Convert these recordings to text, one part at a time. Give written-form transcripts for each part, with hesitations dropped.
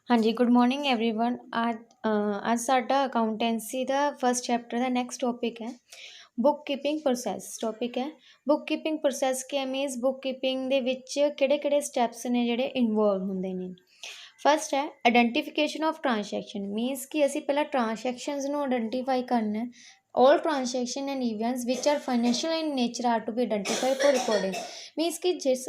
हाँ जी, good morning everyone. आज साडा अकाउंटेंसी का फर्स्ट चैप्टर का नैक्सट टॉपिक है बुक कीपिंग प्रोसैस। टॉपिक है बुक कीपिंग प्रोसैस के मीनस बुक कीपिंग दे विच किहड़े-किहड़े स्टैप्स ने जिहड़े इन्वॉल्व हुंदे ने। फर्स्ट है आइडेंटिफिकेशन ऑफ ट्रांसैक्शन मीनस कि असीं पहलां ट्रांसैक्शनस नूं आइडेंटिफाई करना है। All transaction and events which are financial in nature are to be identify for recording. Means कि जिस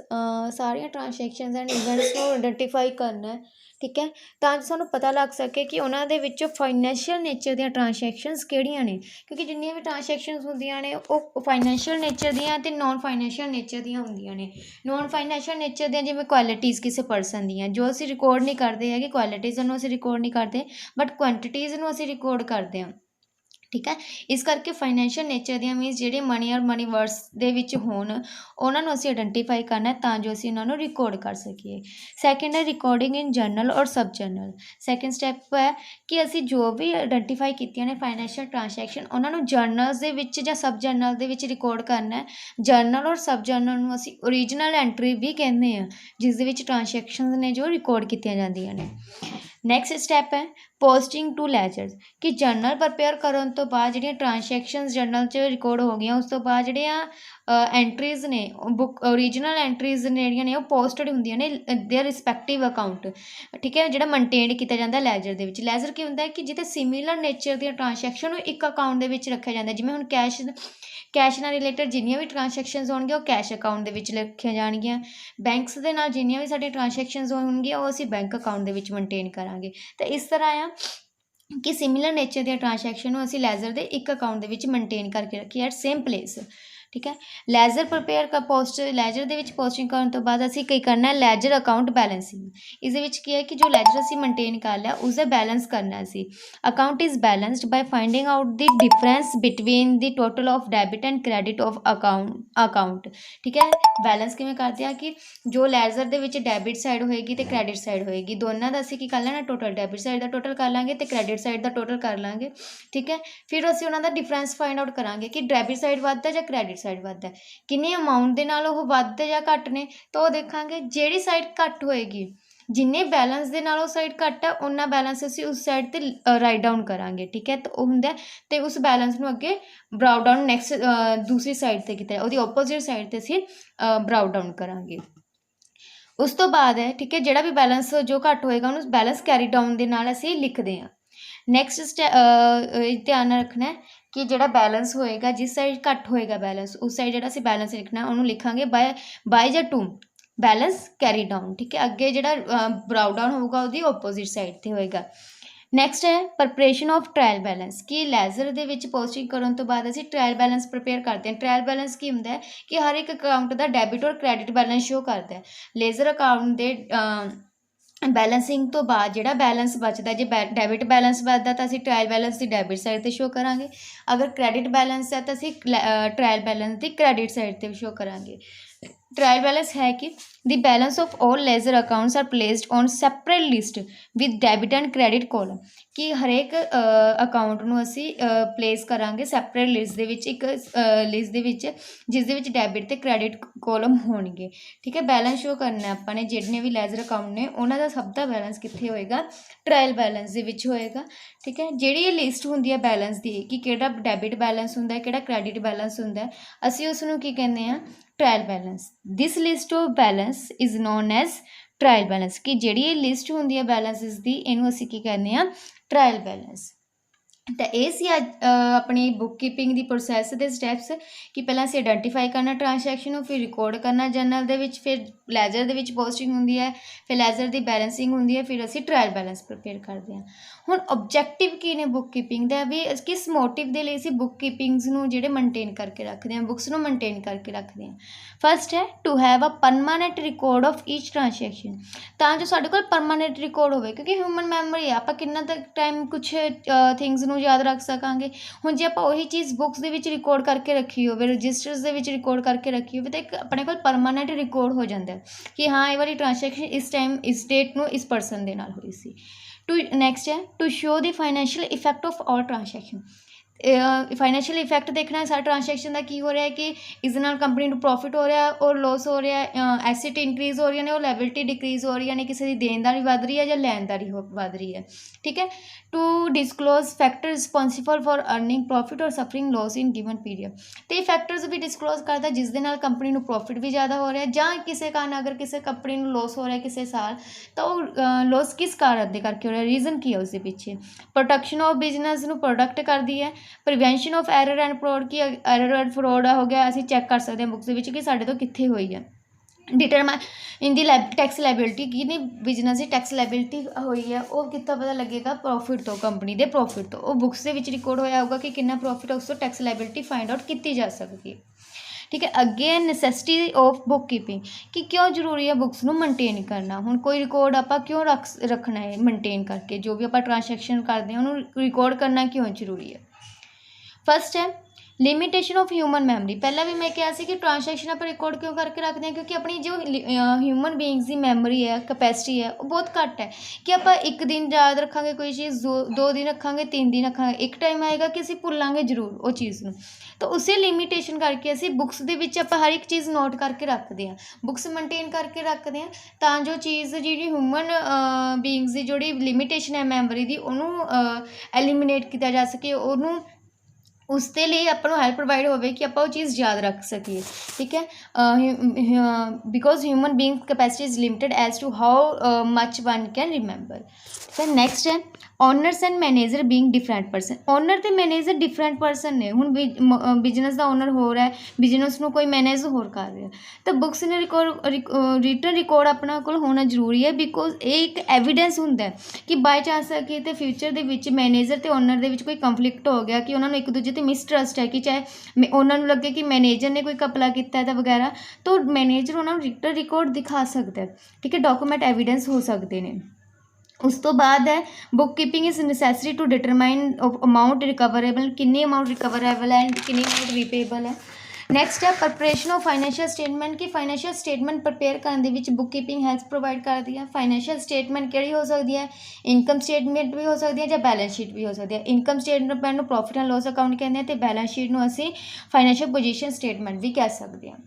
सारियां ट्रांसैक्शनस एंड इवेंट्स नूं आइडेंटिफाई करना है, ठीक है, ਤਾਂ ਜੋ ਸਾਨੂੰ ਪਤਾ ਲੱਗ ਸਕੇ ਕਿ ਉਹਨਾਂ ਦੇ ਵਿੱਚੋਂ ਫਾਈਨੈਂਸ਼ੀਅਲ ਨੇਚਰ ਦੀਆਂ ਟਰਾਂਸੈਕਸ਼ਨਸ ਕਿਹੜੀਆਂ ਨੇ, ਕਿਉਂਕਿ ਜਿੰਨੀਆਂ ਵੀ ਟਰਾਂਸੈਕਸ਼ਨਸ ਹੁੰਦੀਆਂ ਨੇ ਉਹ ਫਾਈਨੈਂਸ਼ੀਅਲ ਨੇਚਰ ਦੀਆਂ ਅਤੇ ਨੋਨ ਫਾਈਨੈਂਸ਼ੀਅਲ ਨੇਚਰ ਦੀਆਂ ਹੁੰਦੀਆਂ ਨੇ। ਨੋਨ ਫਾਈਨੈਂਸ਼ੀਅਲ ਨੇਚਰ ਦੀਆਂ ਜਿਵੇਂ ਕੁਆਲਿਟੀਜ਼ ਕਿਸੇ ਪਰਸਨ ਦੀਆਂ ਜੋ ਅਸੀਂ ਰਿਕਾਰਡ ਨਹੀਂ ਕਰਦੇ ਹੈਗੇ, ਕੁਆਲਿਟੀਜ਼ ਨੂੰ ਅਸੀਂ ਰਿਕਾਰਡ ਨਹੀਂ ਕਰਦੇ ਬਟ ਕੁਆਂਟੀਟੀਜ਼ ਨੂੰ ਅਸੀਂ ਰਿਕਾਰਡ ਕਰਦੇ ਹਾਂ, ਠੀਕ ਹੈ। ਇਸ ਕਰਕੇ ਫਾਈਨੈਂਸ਼ੀਅਲ ਨੇਚਰ ਦੀਆਂ ਮੀਨਸ ਜਿਹੜੇ ਮਨੀ ਔਰ ਮਨੀ ਵਰਡਸ ਦੇ ਵਿੱਚ ਹੋਣ ਉਹਨਾਂ ਨੂੰ ਅਸੀਂ ਆਇਡੈਂਟੀਫਾਈ ਕਰਨਾ ਤਾਂ ਜੋ ਅਸੀਂ ਉਹਨਾਂ ਨੂੰ ਰਿਕਾਰਡ ਕਰ ਸਕੀਏ। ਸੈਕਿੰਡ ਹੈ ਰਿਕਾਰਡਿੰਗ ਇਨ ਜਰਨਲ ਔਰ ਸਬ ਜਰਨਲ। ਸੈਕਿੰਡ ਸਟੈਪ ਹੈ ਕਿ ਅਸੀਂ ਜੋ ਵੀ ਆਇਡੈਂਟੀਫਾਈ ਕੀਤੀਆਂ ਨੇ ਫਾਈਨੈਂਸ਼ੀਅਲ ਟਰਾਂਸੈਕਸ਼ਨ ਉਹਨਾਂ ਨੂੰ ਜਰਨਲਸ ਦੇ ਵਿੱਚ ਜਾਂ ਸਬ ਜਰਨਲ ਦੇ ਵਿੱਚ ਰਿਕਾਰਡ ਕਰਨਾ ਹੈ। ਜਰਨਲ ਔਰ ਸਬ ਜਰਨਲ ਨੂੰ ਅਸੀਂ ਓਰੀਜਨਲ ਐਂਟਰੀ ਵੀ ਕਹਿੰਦੇ ਹਾਂ, ਜਿਸ ਦੇ ਵਿੱਚ ਟਰਾਂਸੈਕਸ਼ਨਸ ਨੇ ਜੋ ਰਿਕਾਰਡ ਕੀਤੀਆਂ ਜਾਂਦੀਆਂ ਨੇ। ਨੈਕਸਟ ਸਟੈਪ ਹੈ ਪੋਸਟਿੰਗ ਟੂ ਲੈਜਰਸ ਕਿ ਜਰਨਲ ਪ੍ਰਪੇਅਰ ਕਰਨ ਤੋਂ ਬਾਅਦ ਜਿਹੜੀਆਂ ਟਰਾਂਸੈਕਸ਼ਨਸ ਜਰਨਲ 'ਚ ਰਿਕਾਰਡ ਹੋ ਗਈਆਂ ਉਸ ਤੋਂ ਬਾਅਦ ਜਿਹੜੀਆਂ ਐਂਟਰੀਜ਼ ਨੇ ਬੁੱਕ ਓਰੀਜਨਲ ਐਂਟਰੀਜ਼ ਨੇ ਜਿਹੜੀਆਂ ਨੇ ਉਹ ਪੋਸਟਡ ਹੁੰਦੀਆਂ ਨੇ ਦੇਅਰ ਰਿਸਪੈਕਟਿਵ ਅਕਾਊਂਟ, ਠੀਕ ਹੈ, ਜਿਹੜਾ ਮੇਨਟੇਨ ਕੀਤਾ ਜਾਂਦਾ ਲੈਜਰ ਦੇ ਵਿੱਚ। ਲੈਜਰ ਕੀ ਹੁੰਦਾ ਹੈ ਕਿ ਜਿੱਥੇ ਸਿਮੀਲਰ ਨੇਚਰ ਦੀਆਂ ਟਰਾਂਸੈਕਸ਼ਨ ਨੂੰ ਇੱਕ ਅਕਾਊਂਟ ਦੇ ਵਿੱਚ ਰੱਖਿਆ ਜਾਂਦਾ, ਜਿਵੇਂ ਹੁਣ ਕੈਸ਼ ਨਾਲ ਰਿਲੇਟਡ ਜਿੰਨੀਆਂ ਵੀ ਟਰਾਂਸੈਕਸ਼ਨਸ ਹੋਣਗੀਆਂ ਉਹ ਕੈਸ਼ ਅਕਾਊਂਟ ਦੇ ਵਿੱਚ ਲਿਖੀਆਂ ਜਾਣਗੀਆਂ। ਬੈਂਕਸ ਦੇ ਨਾਲ ਜਿੰਨੀਆਂ ਵੀ ਸਾਡੀਆਂ ਟਰਾਂਸੈਕਸ਼ਨਸ ਹੋਣਗੀਆਂ ਉਹ ਅਸੀਂ ਬੈਂਕ ਅਕਾਊਂਟ ਦੇ ਵਿੱਚ ਮੇਨਟੇਨ ਕਰਾਂਗੇ। ਤਾਂ ਇਸ ਤਰ੍ਹਾਂ ਆ ਕਿ ਸਿਮਿਲਰ ਨੇਚਰ ਦੀਆਂ ਟਰਾਂਸੈਕਸ਼ਨ ਨੂੰ ਅਸੀਂ ਲੈਜ਼ਰ ਦੇ ਇੱਕ ਅਕਾਊਂਟ ਦੇ ਵਿੱਚ ਮੇਨਟੇਨ ਕਰਕੇ ਰੱਖੀਏ ਐਟ ਸੇਮ ਪਲੇਸ, ਠੀਕ ਹੈ। ਲੈਜ਼ਰ ਪ੍ਰਪੇਅਰ ਪੋਸਟ ਲੈਜਰ ਦੇ ਵਿੱਚ ਪੋਸਟਿੰਗ ਕਰਨ ਤੋਂ ਬਾਅਦ ਅਸੀਂ ਕੀ ਕਰਨਾ ਲੈਜਰ ਅਕਾਊਂਟ ਬੈਲੈਂਸਿੰਗ। ਇਸ ਦੇ ਵਿੱਚ ਕੀ ਹੈ ਕਿ ਜੋ ਲੈਜਰ ਅਸੀਂ ਮੇਨਟੇਨ ਕਰ ਲਿਆ ਉਸਦਾ ਬੈਲੈਂਸ ਕਰਨਾ ਸੀ। Account is balanced by finding out the difference between the total of debit and credit of account, ਠੀਕ ਹੈ। ਬੈਲੈਂਸ ਕਿਵੇਂ ਕਰਦੇ ਆ ਕਿ ਜੋ ਲੈਜਰ ਦੇ ਵਿੱਚ ਡੈਬਿਟ ਸਾਈਡ ਹੋਏਗੀ ਅਤੇ ਕ੍ਰੈਡਿਟ ਸਾਈਡ ਹੋਏਗੀ, ਦੋਨਾਂ ਦਾ ਅਸੀਂ ਕੀ ਕਰ ਲੈਣਾ ਟੋਟਲ ਡੈਬਿਟ ਸਾਈਡ ਦਾ ਟੋਟਲ ਕਰ ਲਾਂਗੇ ਅਤੇ ਕ੍ਰੈਡਿਟ ਸਾਈਡ ਦਾ ਟੋਟਲ ਕਰ ਲਾਂਗੇ, ਠੀਕ ਹੈ। ਫਿਰ ਅਸੀਂ ਉਹਨਾਂ ਦਾ ਡਿਫਰੈਂਸ ਫਾਈਂਡ ਆਊਟ ਕਰਾਂਗੇ ਕਿ ਡੈਬਿਟ ਸਾਈਡ ਵੱਧਦਾ ਜਾਂ ਕ੍ਰੈਡਿਟ ਸਾਈਡ ਵੱਧਦਾ, ਕਿੰਨੀ ਅਮਾਊਂਟ ਦੇ ਨਾਲ ਉਹ ਵੱਧ ਜਾਂ ਘੱਟ ਨੇ। ਤਾਂ ਉਹ ਦੇਖਾਂਗੇ ਜਿਹੜੀ ਸਾਈਡ ਘੱਟ ਹੋਏਗੀ, ਜਿੰਨੇ ਬੈਲੈਂਸ ਦੇ ਨਾਲ ਉਹ ਸਾਈਡ ਘੱਟ ਹੈ ਉਹਨਾਂ ਬੈਲੈਂਸ ਅਸੀਂ ਉਸ ਸਾਈਡ 'ਤੇ ਰਾਈਟ ਡਾਊਨ ਕਰਾਂਗੇ, ਠੀਕ ਹੈ। ਤਾਂ ਉਹ ਹੁੰਦਾ ਅਤੇ ਉਸ ਬੈਲੈਂਸ ਨੂੰ ਅੱਗੇ ਬਰਾਊ ਡਾਊਨ ਨੈਕਸਟ ਦੂਸਰੀ ਸਾਈਡ 'ਤੇ ਕੀਤਾ ਉਹਦੀ ਓਪੋਜ਼ਿਟ ਸਾਈਡ 'ਤੇ ਅਸੀਂ ਬਰਾਊ ਡਾਊਨ ਕਰਾਂਗੇ। ਉਸ ਤੋਂ ਬਾਅਦ ਹੈ, ਠੀਕ ਹੈ, ਜਿਹੜਾ ਵੀ ਬੈਲੈਂਸ ਜੋ ਘੱਟ ਹੋਏਗਾ ਉਹਨੂੰ ਬੈਲੈਂਸ ਕੈਰੀ ਡਾਊਨ ਦੇ ਨਾਲ ਅਸੀਂ ਲਿਖਦੇ ਹਾਂ। ਨੈਕਸਟ ਧਿਆਨ ਰੱਖਣਾ ਕਿ ਜਿਹੜਾ ਬੈਲੈਂਸ ਹੋਏਗਾ ਜਿਸ ਸਾਈਡ ਘੱਟ ਹੋਏਗਾ ਬੈਲੈਂਸ ਉਸ ਸਾਈਡ ਜਿਹੜਾ ਅਸੀਂ ਬੈਲੈਂਸ ਲਿਖਣਾ ਉਹਨੂੰ ਲਿਖਾਂਗੇ ਬਾਏ ਜਾਂ ਟੂ ਬੈਲੈਂਸ ਕੈਰੀ ਡਾਊਨ, ਠੀਕ ਹੈ। ਅੱਗੇ ਜਿਹੜਾ ਬਰਾਊ ਡਾਊਨ ਹੋਊਗਾ ਉਹਦੀ ਓਪੋਜ਼ਿਟ ਸਾਈਡ 'ਤੇ ਹੋਏਗਾ। ਨੈਕਸਟ ਹੈ ਪ੍ਰਪਰੇਸ਼ਨ ਆਫ ਟਰਾਇਲ ਬੈਲੈਂਸ ਕਿ ਲੈਜ਼ਰ ਦੇ ਵਿੱਚ ਪੋਸਟਿੰਗ ਕਰਨ ਤੋਂ ਬਾਅਦ ਅਸੀਂ ਟਰਾਇਲ ਬੈਲੈਂਸ ਪ੍ਰਪੇਅਰ ਕਰਦੇ ਹਾਂ। ਟਰਾਇਲ ਬੈਲੈਂਸ ਕੀ ਹੁੰਦਾ ਹੈ ਕਿ ਹਰ ਇੱਕ ਅਕਾਊਂਟ ਦਾ ਡੈਬਿਟ ਔਰ ਕ੍ਰੈਡਿਟ ਬੈਲੈਂਸ ਸ਼ੋ ਕਰਦਾ ਹੈ। ਲੇਜ਼ਰ ਅਕਾਊਂਟ ਦੇ ਬੈਲੈਂਸਿੰਗ ਤੋਂ ਬਾਅਦ ਜਿਹੜਾ ਬੈਲੈਂਸ ਬਚਦਾ, ਜੇ ਡੈਬਿਟ ਬੈਲੈਂਸ ਬਚਦਾ ਤਾਂ ਅਸੀਂ ਟਰਾਇਲ ਬੈਲੈਂਸ ਦੀ ਡੈਬਿਟ ਸਾਈਡ 'ਤੇ ਸ਼ੋ ਕਰਾਂਗੇ। ਅਗਰ ਕ੍ਰੈਡਿਟ ਬੈਲੈਂਸ ਹੈ ਤਾਂ ਅਸੀਂ ਟਰਾਇਲ ਬੈਲੈਂਸ ਦੀ ਕ੍ਰੈਡਿਟ ਸਾਈਡ 'ਤੇ ਸ਼ੋ ਕਰਾਂਗੇ। ਟਰਾਇਲ ਬੈਲੈਂਸ ਹੈ ਕਿ the balance of all ledger accounts are placed on separate list with debit and credit column ਕਿ ਹਰੇਕ ਅਕਾਊਂਟ ਨੂੰ ਅਸੀਂ ਪਲੇਸ ਕਰਾਂਗੇ ਸੈਪਰੇਟ ਲਿਸਟ ਦੇ ਵਿੱਚ, ਇੱਕ ਲਿਸਟ ਦੇ ਵਿੱਚ ਜਿਸ ਦੇ ਵਿੱਚ ਡੈਬਿਟ ਅਤੇ ਕ੍ਰੈਡਿਟ ਕੋਲਮ ਹੋਣਗੇ, ਠੀਕ ਹੈ। ਬੈਲੈਂਸ ਸ਼ੋ ਕਰਨਾ ਆਪਾਂ ਨੇ ਜਿੰਨੇ ਵੀ ਲੈਜ਼ਰ ਅਕਾਊਂਟ ਨੇ ਉਹਨਾਂ ਦਾ ਸਭ ਦਾ ਬੈਲੈਂਸ ਕਿੱਥੇ ਹੋਏਗਾ ਟਰਾਇਲ ਬੈਲੈਂਸ ਦੇ ਵਿੱਚ ਹੋਏਗਾ, ਠੀਕ ਹੈ। ਜਿਹੜੀ ਇਹ ਲਿਸਟ ਹੁੰਦੀ ਹੈ ਬੈਲੈਂਸ ਦੀ ਕਿ ਕਿਹੜਾ ਡੈਬਿਟ ਬੈਲੈਂਸ ਹੁੰਦਾ ਕਿਹੜਾ ਕ੍ਰੈਡਿਟ ਬੈਲੈਂਸ ਹੁੰਦਾ ਅਸੀਂ ਉਸ ਨੂੰ ਕੀ ਕਹਿੰਦੇ ਹਾਂ trial balance. This list of balance is non as trial balance ਕਿ ਜਿਹੜੀ ਇਹ ਲਿਸਟ ਹੁੰਦੀ ਹੈ ਬੈਲੈਂਸਿਸ ਦੀ ਇਹਨੂੰ ਅਸੀਂ ਕੀ ਕਹਿੰਦੇ ਹਾਂ ਟਰਾਇਲ ਬੈਲੈਂਸ। ਤਾਂ ਇਹ ਸੀ ਅੱਜ ਆਪਣੀ ਬੁੱਕ ਕੀਪਿੰਗ ਦੀ ਪ੍ਰੋਸੈਸ ਦੇ ਸਟੈਪਸ ਕਿ ਪਹਿਲਾਂ ਅਸੀਂ ਆਇਡੈਂਟੀਫਾਈ ਕਰਨਾ ਟਰਾਂਸੈਕਸ਼ਨ ਨੂੰ, ਫਿਰ ਰਿਕਾਰਡ ਕਰਨਾ ਜਰਨਲ ਦੇ ਵਿੱਚ, ਫਿਰ ਲੈਜ਼ਰ ਦੇ ਵਿੱਚ ਪੋਸਟਿੰਗ ਹੁੰਦੀ ਹੈ, ਫਿਰ ਲੈਜ਼ਰ ਦੀ ਬੈਲੈਂਸਿੰਗ ਹੁੰਦੀ ਹੈ, ਫਿਰ ਅਸੀਂ ਟਰਾਇਲ ਬੈਲੈਂਸ ਪ੍ਰਪੇਅਰ ਕਰਦੇ ਹਾਂ। ਹੁਣ ਓਬਜੈਕਟਿਵ ਕੀ ਨੇ ਬੁੱਕ ਕੀਪਿੰਗ ਦਾ ਵੀ ਕਿਸ ਮੋਟਿਵ ਦੇ ਲਈ ਅਸੀਂ ਬੁੱਕ ਕੀਪਿੰਗਸ ਨੂੰ ਜਿਹੜੇ ਮੇਨਟੇਨ ਕਰਕੇ ਰੱਖਦੇ ਹਾਂ, ਬੁੱਕਸ ਨੂੰ ਮੇਨਟੇਨ ਕਰਕੇ ਰੱਖਦੇ ਹਾਂ। ਫਸਟ ਹੈ to have a permanent record of each transaction ਤਾਂ ਜੋ ਸਾਡੇ ਕੋਲ ਪਰਮਾਨੈਂਟ ਰਿਕਾਰਡ ਹੋਵੇ ਕਿਉਂਕਿ ਹਿਊਮਨ ਮੈਮਰੀ ਆ, ਆਪਾਂ ਕਿੰਨਾ ਤੱਕ ਟਾਈਮ ਕੁਛ ਥਿੰਗਸ ਨੂੰ ਯਾਦ ਰੱਖ ਸਕਾਂਗੇ। ਹੁਣ ਜੇ ਆਪਾਂ ਉਹੀ ਚੀਜ਼ ਬੁੱਕਸ ਦੇ ਵਿੱਚ ਰਿਕਾਰਡ ਕਰਕੇ ਰੱਖੀ ਹੋਵੇ, ਰਜਿਸਟਰਸ ਦੇ ਵਿੱਚ ਰਿਕਾਰਡ ਕਰਕੇ ਰੱਖੀ ਹੋਵੇ ਤਾਂ ਇੱਕ ਆਪਣੇ ਕੋਲ ਪਰਮਾਨੈਂਟ ਰਿਕਾਰਡ ਹੋ ਜਾਂਦਾ ਕਿ ਹਾਂ ਇਹ ਵਾਲੀ ਟਰਾਂਸੈਕਸ਼ਨ ਇਸ ਟਾਈਮ ਇਸ ਡੇਟ ਨੂੰ ਇਸ ਪਰਸਨ ਦੇ ਨਾਲ ਹੋਈ ਸੀ। ਨੈਕਸਟ ਹੈ to show the financial effect of all transaction financial effect ਦੇਖਣਾ ਹੈ ਸਾਰਾ ਟ੍ਰਾਂਜੈਕਸ਼ਨ ਦਾ ਕੀ ਹੋ ਰਿਹਾ ਹੈ ਕਿ ਇਸ ਦੇ ਨਾਲ ਕੰਪਨੀ ਨੂੰ ਪ੍ਰੋਫਿਟ ਹੋ ਰਿਹਾ ਔਰ ਲੋਸ ਹੋ ਰਿਹਾ, ਐਸਿਟ ਇਨਕਰੀਜ਼ ਹੋ ਰਹੀਆਂ ਨੇ, ਉਹ ਲਾਇਬਿਲਿਟੀ ਡਿਕਰੀਜ਼ ਹੋ ਰਹੀਆਂ ਨੇ, ਕਿਸੇ ਦੀ ਦੇਣਦਾਰੀ ਵੱਧ ਰਹੀ ਹੈ ਜਾਂ ਲੈਣਦਾਰੀ ਵੱਧ ਰਹੀ ਹੈ। ਠੀਕ ਹੈ, to disclose factor responsible for earning profit और suffering loss in given period. तो ये फैक्टर्स भी डिस्कलोज करता जिस दे नाल कंपनी नूं प्रॉफिट भी ज़्यादा हो रहा है ਜਾਂ ਕਿਸੇ ਕਾਰਨ ਅਗਰ ਕਿਸੇ ਕੰਪਨੀ ਨੂੰ ਲੋਸ ਹੋ ਰਿਹਾ ਕਿਸੇ ਸਾਲ ਤਾਂ ਉਹ ਲੋਸ ਕਿਸ ਕਾਰਨ ਦੇ ਕਰਕੇ ਹੋ ਰਿਹਾ, ਰੀਜ਼ਨ ਕੀ ਹੈ ਉਸ ਦੇ ਪਿੱਛੇ। ਪ੍ਰੋਟੈਕਸ਼ਨ ਆਫ ਬਿਜ਼ਨਸ ਨੂੰ ਪ੍ਰੋਟੈਕਟ ਕਰਦੀ ਹੈ। Prevention of error and fraud, Ki error and fraud ਹੋ ਗਿਆ ਅਸੀਂ ਚੈੱਕ ਕਰ ਸਕਦੇ ਹਾਂ ਬੁੱਕਸ ਦੇ ਵਿੱਚ ਕਿ ਸਾਡੇ ਤੋਂ ਕਿੱਥੇ ਹੋਈ ਹੈ। Determine in the tax liability की नहीं बिजनेस की टैक्स लाइबिलिटी हुई है वो कितना पता लगेगा प्रॉफिट तो कंपनी के प्रॉफिट तो वो बुक्स के रिकॉर्ड होया होगा कि कितना प्रॉफिट है उसको टैक्स लाइबिलिटी फाइंड आउट की जा सकती है। ठीक है, अगे नैसेसिटी ऑफ बुक कीपिंग कि क्यों जरूरी है बुक्स नूं मेनटेन करना। हुण कोई रिकॉर्ड आपां क्यों रखना है मेनटेन करके, जो भी आपां ट्रांसैक्शन करते हैं उन्होंने रिकॉर्ड करना क्यों जरूरी है। फस्ट है लिमिटेशन ऑफ ह्यूमन मैमरी। पहला भी मैं कहा सी कि ट्रांसैक्शन आप रिकॉर्ड क्यों करके रखते हैं क्योंकि अपनी जो ह्यूमन बीइंग्स की मैमरी है कैपेसिटी है वो बहुत घट है कि आप एक दिन याद रखांगे कोई चीज़, दो दिन रखांगे, 3 दिन रखांगे, एक टाइम आएगा कि असीं भुलांगे जरूर वो चीज़ नूं। तो उसे लिमिटेशन करके असीं बुक्स दे विच आपां हर एक चीज़ नोट करके रखते हैं, बुक्स मेनटेन करके रखते हैं तां जो चीज़ जिहड़ी ह्यूमन बीइंग्स की जिहड़ी लिमिटेशन है मैमरी की उहनूं एलिमिनेट किया जा सके, उहनूं उसके लिए अपन हैल्प प्रोवाइड हो कि आप चीज़ याद रख सकिए। ठीक है, because human being capacity is limited as to how much one can remember. फिर नैक्सट है owners and manager being different person. Owner तो मैनेजर डिफरेंट परसन ने, हुण बिजनेस का ओनर हो रहा है, बिजनेस को कोई मैनेज होर कर रहा है, तो बुक्स ने रिटन रिकॉर्ड अपना कोल होना जरूरी है बिकॉज ये एक एविडेंस होंदा है कि बाय चांस कि फ्यूचर दे विच मैनेजर ते ओनर दे विच कोई कंफ्लिक्ट हो गया कि उन्होंने एक दूजे ते मिसट्रस्ट है कि चाहे उन्होंने लगे कि मैनेजर ने कोई घपला किया है वगैरह, तो मैनेजर उन्होंने रिटन रिकॉर्ड दिखा सकता है। ठीक है, डॉक्यूमेंट एविडेंस हो सकते हैं। उस तो बाद है bookkeeping is necessary to determine amount recoverable, कितनी अमाउंट रिकवरेबल है एंड कितनी अमाउंट रीपेएबल है। नैक्सट है प्रैपरेशन ऑफ फाइनैशियल स्टेटमेंट की फाइनैशियल स्टेटमेंट प्रपेयर करने which bookkeeping help provide करती है। फाइनैशियल स्टेटमेंट किहड़ी हो सकती है, इनकम स्टेटमेंट भी हो सकती है या बैलेंस शीट भी हो सकती है। इनकम स्टेटमेंट नूं प्रॉफिट एंड लॉस अकाउंट कहते हैं तो बैलेंस शीट नूं असीं फाइनैशियल पोजीशन स्टेटमेंट भी कह सकते हैं।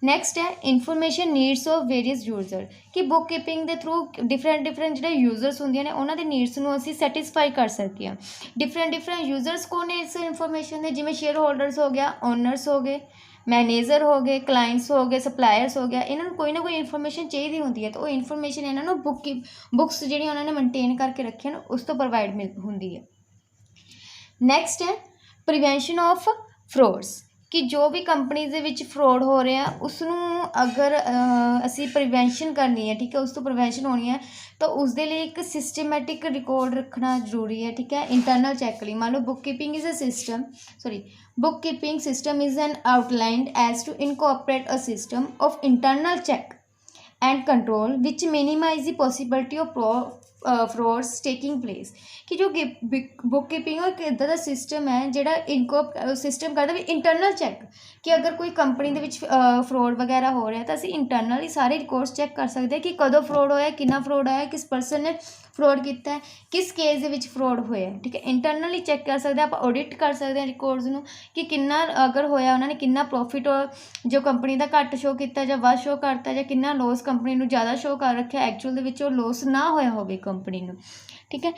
नैक्सट है इनफॉर्मेशन नीड्स ऑफ वेरीअस यूजर कि बुक कीपिंग के थ्रू डिफरेंट जो यूजर्स होंगे ने उन्होंने नीड्स को असी सैटिस्फाई कर सकते हैं। डिफरेंट यूजर्स कौन है इस इनफॉर्मेशन के, जिमें शेयर होल्डर्स हो गया, ओनर्स हो गए, मैनेजर हो गए, क्लाइंट्स हो गए, सप्लायर्स हो गया, इन्होंने कोई ना कोई इनफॉर्मेशन चाहिए होती है तो वो इनफॉर्मेशन इन्होंने बुक्स जी उन्होंने मेनटेन करके रखे हैं उस तो प्रोवाइड होती है। नैक्सट है प्रिवेंशन ऑफ फ्रॉड्स कि जो भी कंपनीज दे विच फ्रॉड हो रहा है उसनूं अगर असी प्रिवेंशन करनी है, ठीक है, उस तो प्रिवेंशन होनी है तो उसके लिए एक सिस्टमैटिक रिकॉर्ड रखना जरूरी है। ठीक है, इंटरनल चैक लिए मान लो book keeping is a system, book keeping system is an outlined as to incorporate a system of internal check and control which minimize the possibility of frauds taking place कि जो book keeping एक इदा का system है जोड़ा इनको system करता भी इंटरनल चैक कि अगर कोई कंपनी के फ्रॉड वगैरह हो रहा है तो असी इंटरनली सारे रिकॉर्ड्स चैक कर सकते हैं कि कदों फ्रॉड होया, कितना फ्रॉड होया, किस पर्सन ने फ्रॉड किया है, किस केस के विच फ्रॉड होया। ठीक है, इंटरनली चैक कर सकते हैं, आप ऑडिट कर सकते हैं रिकॉर्ड्स नूं कि कितना अगर होया उन्होंने कितना प्रॉफिट जो कंपनी का घट शो किया या वध शो करता या कितना लॉस कंपनी नूं ज़्यादा शो कर रखा एक्चुअल दे विच लॉस ना होया होवे कंपनी नूं। ठीक है,